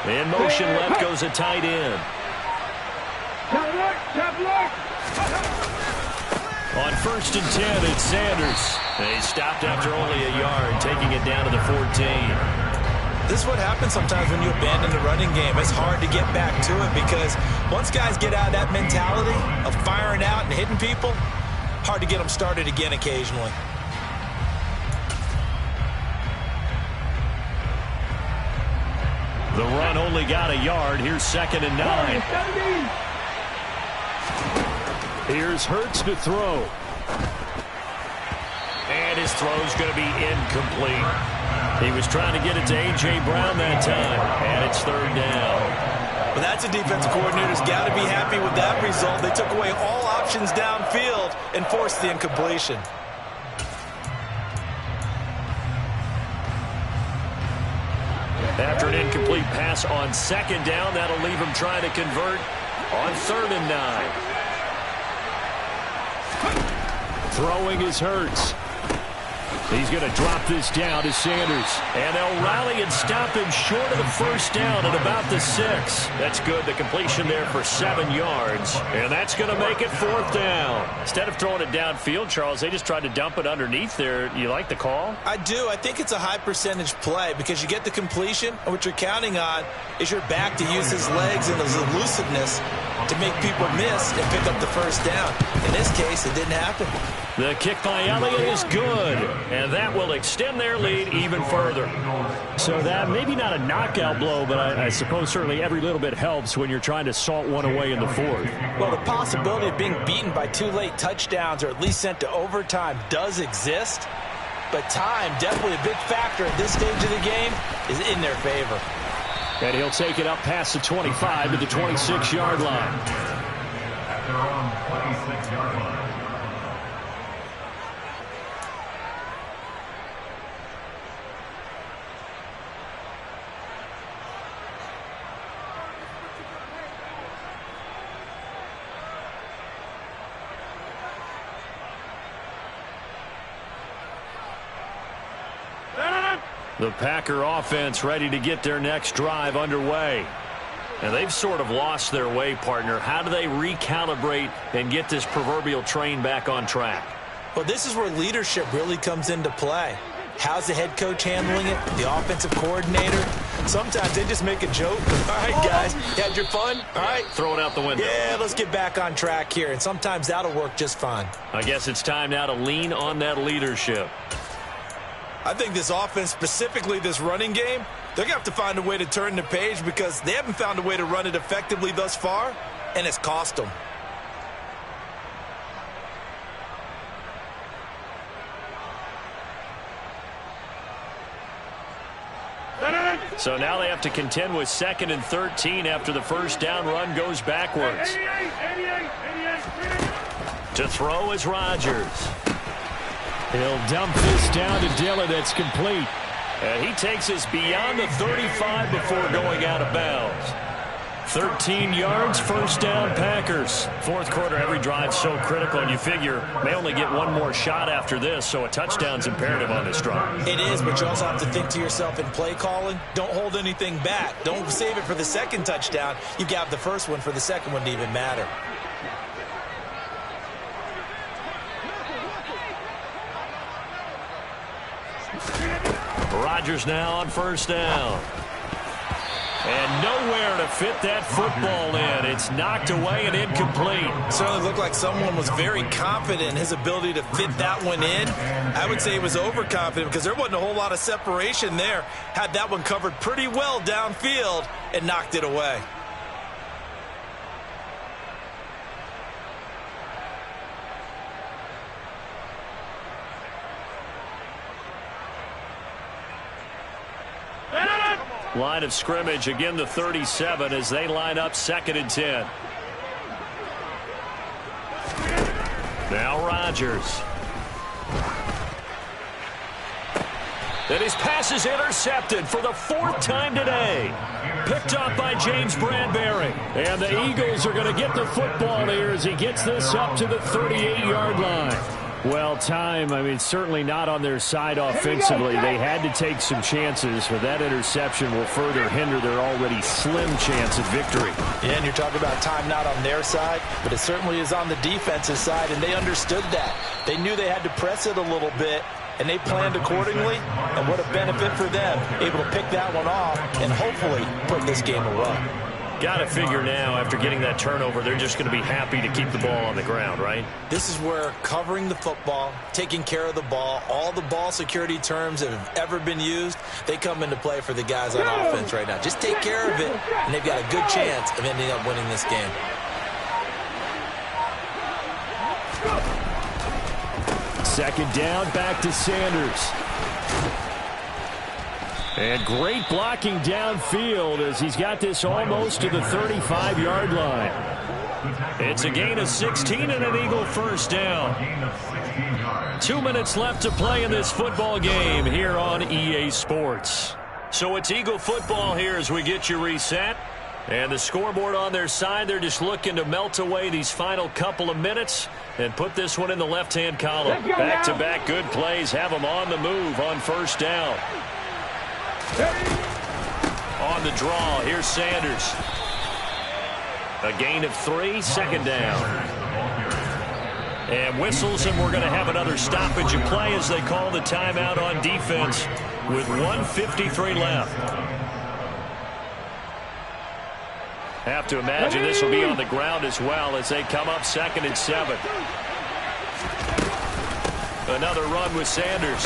In motion left goes a tight end. On 1st and 10, it's Sanders. They stopped after only a yard, taking it down to the 14. This is what happens sometimes when you abandon the running game. It's hard to get back to it because once guys get out of that mentality of firing out and hitting people, hard to get them started again occasionally. The run only got a yard. Here's 2nd and 9. Here's Hurts to throw. And his throw's going to be incomplete. He was trying to get it to A.J. Brown that time. And it's 3rd down. Well, that's a defensive coordinator's got to be happy with that result. They took away all options downfield and forced the incompletion. After an incomplete pass on 2nd down, that'll leave him trying to convert on 3rd and 9. Throwing is Hurts. He's going to drop this down to Sanders. And they'll rally and stop him short of the 1st down at about the 6. That's good. The completion there for 7 yards. And that's going to make it 4th down. Instead of throwing it downfield, Charles, they just tried to dump it underneath there. You like the call? I do. I think it's a high percentage play because you get the completion, and what you're counting on is your back to use his legs and his elusiveness to make people miss and pick up the 1st down. In this case, it didn't happen. The kick by Elliott is good, and that will extend their lead even further. So that maybe not a knockout blow, but I suppose certainly every little bit helps when you're trying to salt one away in the 4th. Well, the possibility of being beaten by 2 late touchdowns or at least sent to overtime does exist, but time, definitely a big factor at this stage of the game, is in their favor. And he'll take it up past the 25 to the 26-yard line. At their own 26-yard line. The Packer offense ready to get their next drive underway. And they've sort of lost their way, partner. How do they recalibrate and get this proverbial train back on track? Well, this is where leadership really comes into play. How's the head coach handling it? The offensive coordinator? Sometimes they just make a joke. All right, guys, you had your fun? All right. Throw it out the window. Yeah, let's get back on track here. And sometimes that'll work just fine. I guess it's time now to lean on that leadership. I think this offense, specifically this running game, they're going to have to find a way to turn the page because they haven't found a way to run it effectively thus far, and it's cost them. So now they have to contend with 2nd and 13 after the 1st down run goes backwards. To throw is Rodgers. He'll dump this down to Dillon. That's complete. And he takes us beyond the 35 before going out of bounds. 13 yards, first down, Packers. Fourth quarter, every drive so critical, and you figure may only get one more shot after this, so a touchdown's imperative on this drive. It is, but you also have to think to yourself in play calling, don't hold anything back. Don't save it for the second touchdown. You got the first one for the second one to even matter. Rodgers now on first down. And nowhere to fit that football in. It's knocked away and incomplete. Certainly looked like someone was very confident in his ability to fit that one in. I would say he was overconfident because there wasn't a whole lot of separation there. Had that one covered pretty well downfield and knocked it away. Line of scrimmage, again the 37 as they line up 2nd and 10. Now Rodgers. And his pass is intercepted for the 4th time today. Picked up by James Bradbury. And the Eagles are going to get the football here as he gets this up to the 38-yard line. Well, certainly not on their side offensively. They had to take some chances, but that interception will further hinder their already slim chance of victory. Yeah, and you're talking about time not on their side, but it certainly is on the defensive side, and they understood that. They knew they had to press it a little bit, and they planned accordingly, and what a benefit for them, able to pick that one off and hopefully put this game away. Got to figure now, after getting that turnover, they're just going to be happy to keep the ball on the ground, right? This is where covering the football, taking care of the ball, all the ball security terms that have ever been used, they come into play for the guys on offense right now. Just take care of it, and they've got a good chance of ending up winning this game. Second down, back to Sanders. And great blocking downfield as he's got this almost to the 35-yard line. It's a gain of 16 and an Eagle first down. 2 minutes left to play in this football game here on EA Sports. So it's Eagle football here as we get you reset. And the scoreboard on their side, they're just looking to melt away these final couple of minutes and put this one in the left-hand column. Back-to-back good plays have them on the move on first down. On the draw, here's Sanders. A gain of 3, second down. And whistles, and we're going to have another stoppage of play as they call the timeout on defense with 1:53 left. Have to imagine this will be on the ground as well as they come up 2nd and 7. Another run with Sanders.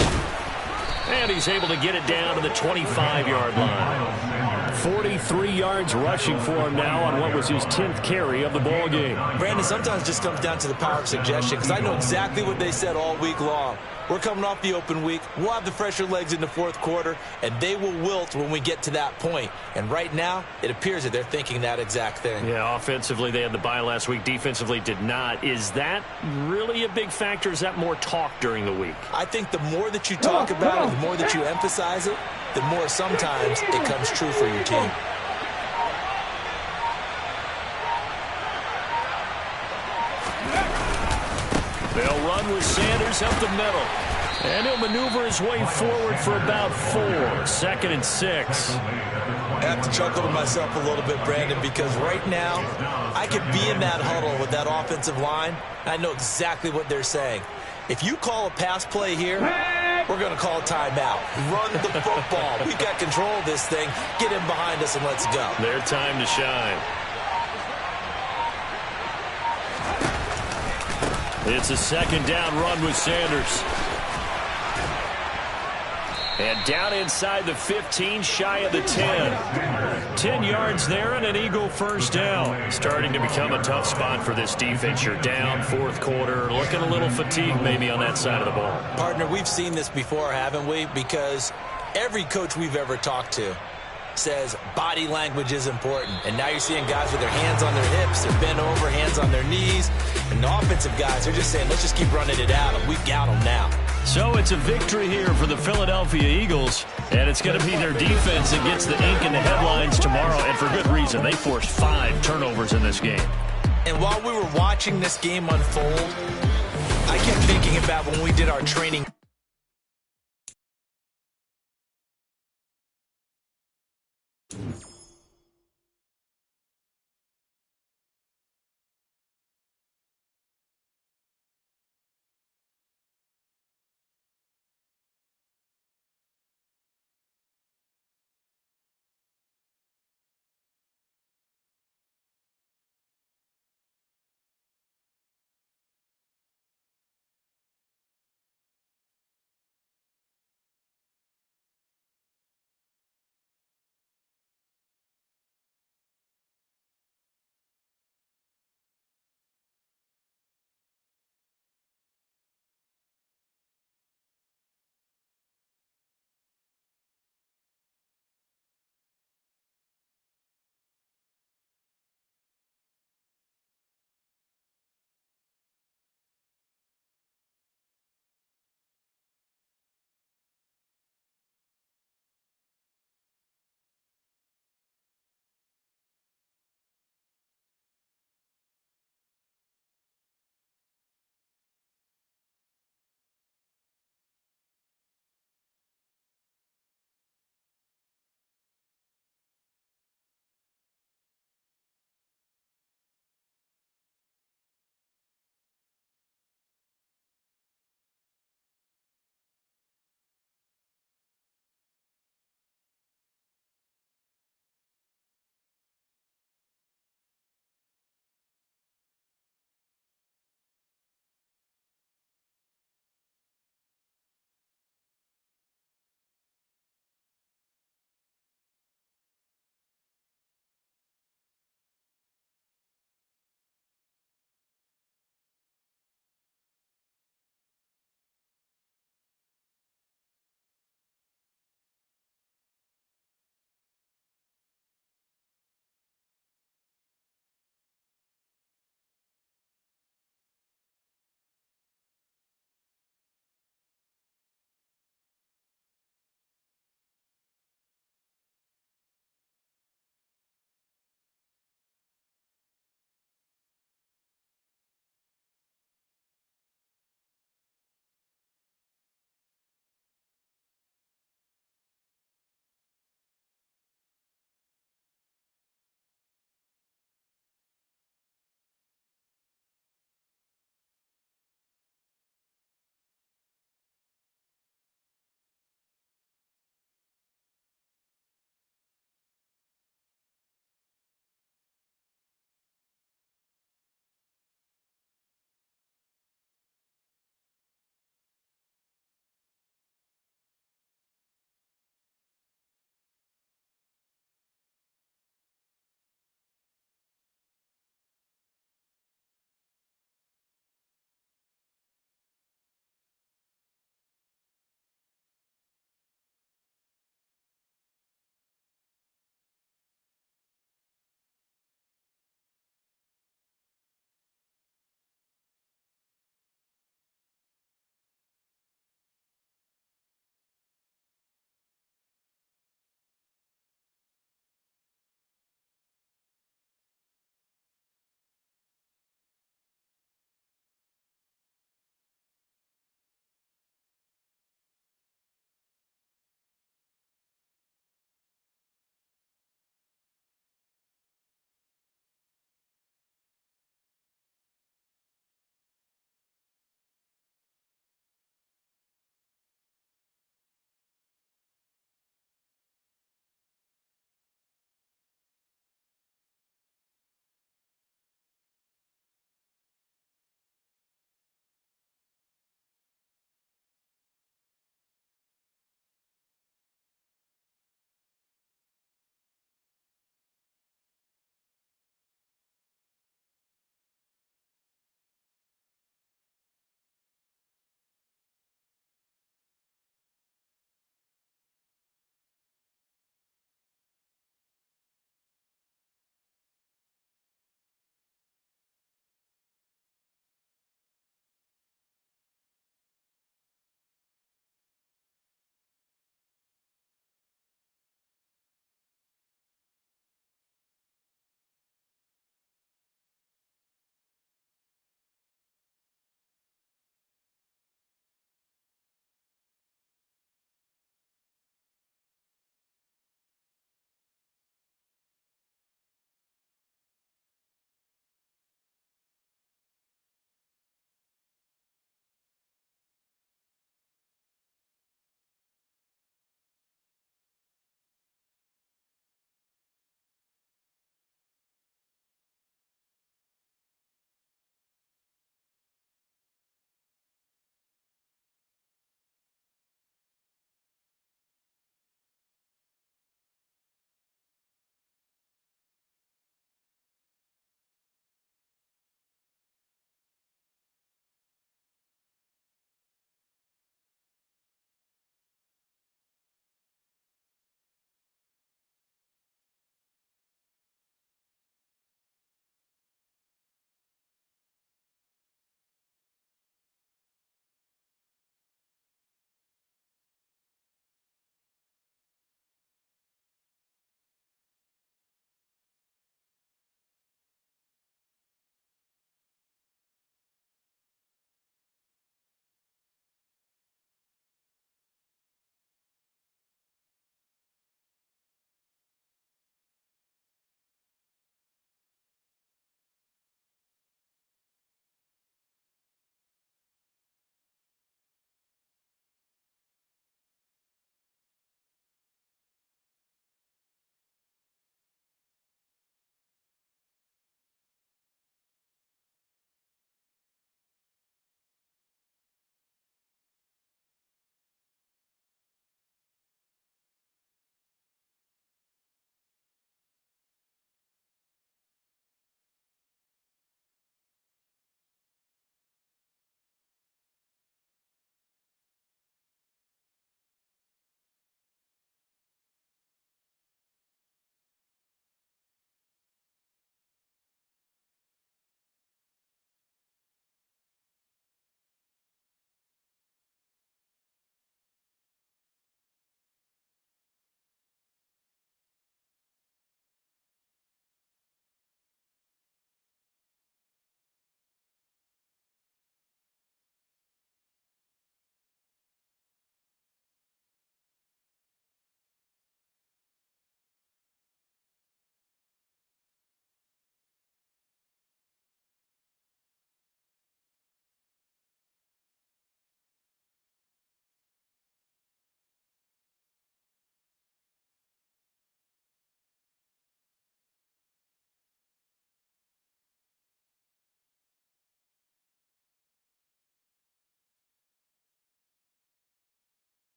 And he's able to get it down to the 25-yard line. 43 yards rushing for him now on what was his 10th carry of the ball game. Brandon, sometimes it just comes down to the power of suggestion because I know exactly what they said all week long. We're coming off the open week. We'll have the fresher legs in the 4th quarter, and they will wilt when we get to that point. And right now, it appears that they're thinking that exact thing. Yeah, offensively, they had the bye last week. Defensively, did not. Is that really a big factor? Is that more talk during the week? I think the more that you talk about it, the more that you emphasize it, the more sometimes it comes true for your team. They'll run with Sanders up the middle. And he'll maneuver his way forward for about 4. 2nd and 6. I have to chuckle to myself a little bit, Brandon, because right now I could be in that huddle with that offensive line. I know exactly what they're saying. If you call a pass play here, we're going to call a timeout. Run the football. We've got control of this thing. Get in behind us and let's go. Their time to shine. It's a 2nd down run with Sanders. And down inside the 15, shy of the 10. 10 yards there and an Eagle first down. Starting to become a tough spot for this defense. You're down 4th quarter, looking a little fatigued maybe on that side of the ball. Partner, we've seen this before, haven't we? Because every coach we've ever talked to says body language is important. And now you're seeing guys with their hands on their hips, they're bent over, hands on their knees. And the offensive guys are just saying, let's just keep running it at them. We've got them now. So it's a victory here for the Philadelphia Eagles, and it's going to be their defense that gets the ink in the headlines tomorrow, and for good reason. They forced 5 turnovers in this game. And while we were watching this game unfold, I kept thinking about when we did our training